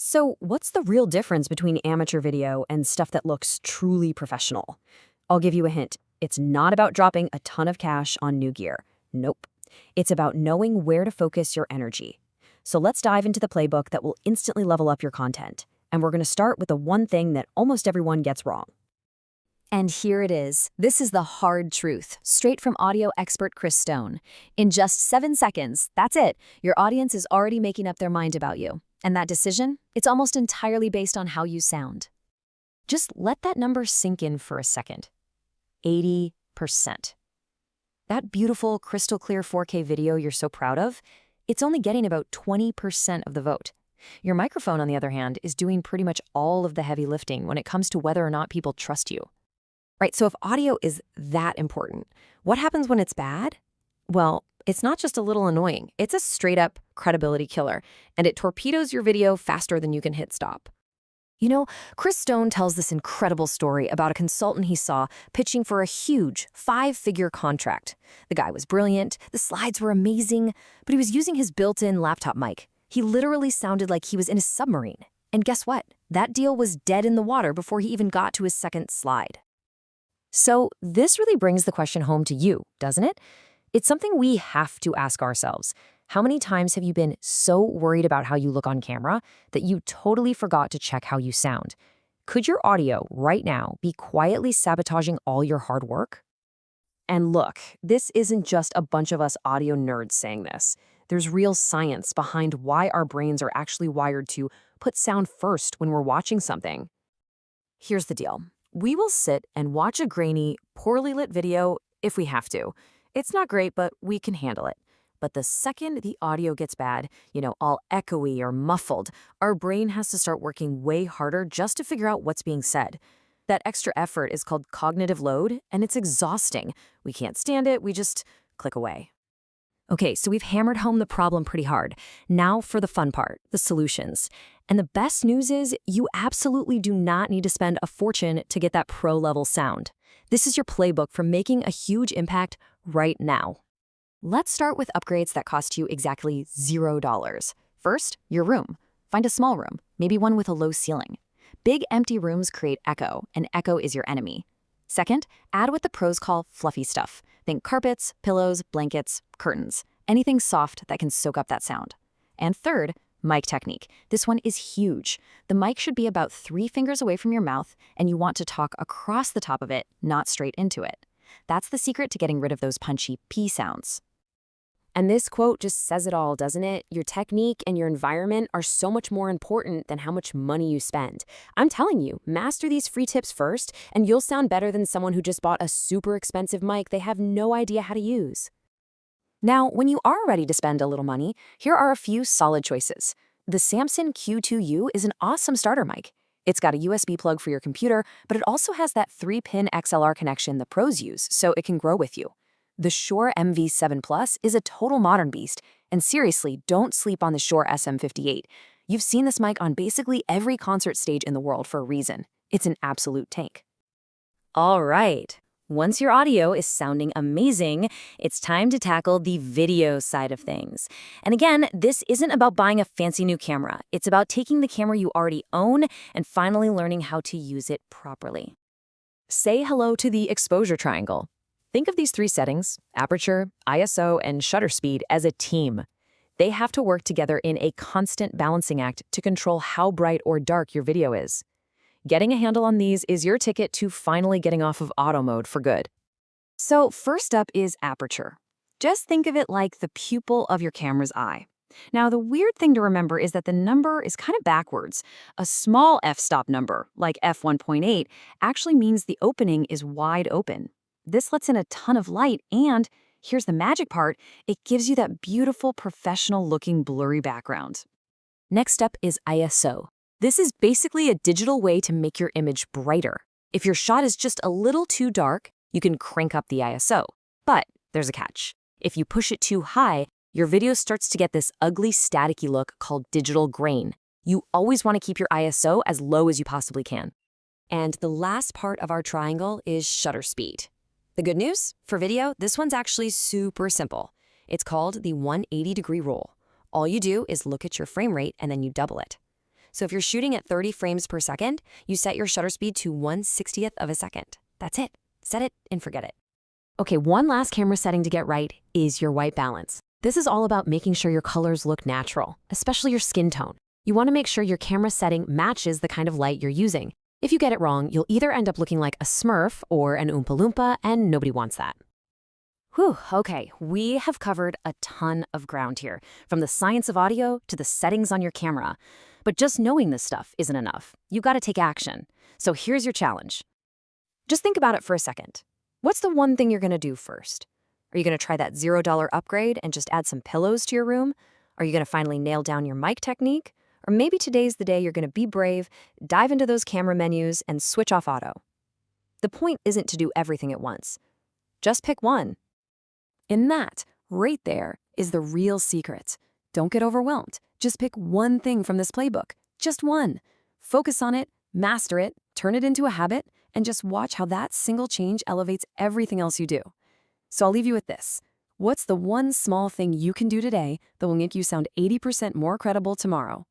So, what's the real difference between amateur video and stuff that looks truly professional? I'll give you a hint. It's not about dropping a ton of cash on new gear. Nope. It's about knowing where to focus your energy. So let's dive into the playbook that will instantly level up your content. And we're going to start with the one thing that almost everyone gets wrong. And here it is. This is the hard truth, straight from audio expert Chris Stone. In just 7 seconds, that's it. Your audience is already making up their mind about you. And that decision, it's almost entirely based on how you sound. Just let that number sink in for a second. 80%. That beautiful, crystal clear 4K video you're so proud of, it's only getting about 20% of the vote. Your microphone, on the other hand, is doing pretty much all of the heavy lifting when it comes to whether or not people trust you. Right, so if audio is that important, what happens when it's bad? Well, it's not just a little annoying. It's a straight-up credibility killer, and it torpedoes your video faster than you can hit stop. You know, Chris Stone tells this incredible story about a consultant he saw pitching for a huge 5-figure contract. The guy was brilliant, the slides were amazing, but he was using his built-in laptop mic. He literally sounded like he was in a submarine. And guess what? That deal was dead in the water before he even got to his second slide. So this really brings the question home to you, doesn't it? It's something we have to ask ourselves. How many times have you been so worried about how you look on camera that you totally forgot to check how you sound? Could your audio right now be quietly sabotaging all your hard work? And look, this isn't just a bunch of us audio nerds saying this. There's real science behind why our brains are actually wired to put sound first when we're watching something. Here's the deal. We will sit and watch a grainy, poorly lit video if we have to. It's not great, but we can handle it. But the second the audio gets bad, all echoey or muffled, our brain has to start working way harder just to figure out what's being said. That extra effort is called cognitive load, and it's exhausting. We can't stand it, we just click away. Okay, so we've hammered home the problem pretty hard. Now for the fun part, the solutions. And the best news is you absolutely do not need to spend a fortune to get that pro-level sound. This is your playbook for making a huge impact right now. Let's start with upgrades that cost you exactly $0. First, your room. Find a small room, maybe one with a low ceiling. Big empty rooms create echo, and echo is your enemy. Second, add what the pros call fluffy stuff. Think carpets, pillows, blankets, curtains, anything soft that can soak up that sound. And third, mic technique. This one is huge. The mic should be about 3 fingers away from your mouth, and you want to talk across the top of it, not straight into it. That's the secret to getting rid of those punchy P sounds. And this quote just says it all, doesn't it? Your technique and your environment are so much more important than how much money you spend. I'm telling you, master these free tips first, and you'll sound better than someone who just bought a super expensive mic they have no idea how to use. Now, when you are ready to spend a little money, here are a few solid choices. The Samson Q2U is an awesome starter mic. It's got a USB plug for your computer, but it also has that 3-pin XLR connection the pros use, so it can grow with you. The Shure MV7 Plus is a total modern beast, and seriously, don't sleep on the Shure SM58. You've seen this mic on basically every concert stage in the world for a reason. It's an absolute tank. All right, once your audio is sounding amazing, it's time to tackle the video side of things. And again, this isn't about buying a fancy new camera. It's about taking the camera you already own and finally learning how to use it properly. Say hello to the exposure triangle. Think of these 3 settings, aperture, ISO, and shutter speed, as a team. They have to work together in a constant balancing act to control how bright or dark your video is. Getting a handle on these is your ticket to finally getting off of auto mode for good. So first up is aperture. Just think of it like the pupil of your camera's eye. Now, the weird thing to remember is that the number is kind of backwards. A small f-stop number, like f1.8, actually means the opening is wide open. This lets in a ton of light, and here's the magic part, it gives you that beautiful, professional-looking blurry background. Next up is ISO. This is basically a digital way to make your image brighter. If your shot is just a little too dark, you can crank up the ISO. But there's a catch. If you push it too high, your video starts to get this ugly, staticky look called digital grain. You always want to keep your ISO as low as you possibly can. And the last part of our triangle is shutter speed. The good news, for video, this one's actually super simple. It's called the 180-degree rule. All you do is look at your frame rate and then you double it. So if you're shooting at 30 frames per second, you set your shutter speed to 1/60th of a second. That's it. Set it and forget it. Okay, one last camera setting to get right is your white balance. This is all about making sure your colors look natural, especially your skin tone. You want to make sure your camera setting matches the kind of light you're using. If you get it wrong, you'll either end up looking like a Smurf or an Oompa Loompa, and nobody wants that. Whew, okay, we have covered a ton of ground here, from the science of audio to the settings on your camera. But just knowing this stuff isn't enough. You gotta take action. So here's your challenge. Just think about it for a second. What's the one thing you're gonna do first? Are you gonna try that $0 upgrade and just add some pillows to your room? Are you gonna finally nail down your mic technique? Or maybe today's the day you're gonna be brave, dive into those camera menus, and switch off auto. The point isn't to do everything at once. Just pick one. And that, right there, is the real secret. Don't get overwhelmed. Just pick one thing from this playbook. Just one. Focus on it, master it, turn it into a habit, and just watch how that single change elevates everything else you do. So I'll leave you with this. What's the one small thing you can do today that will make you sound 80% more credible tomorrow?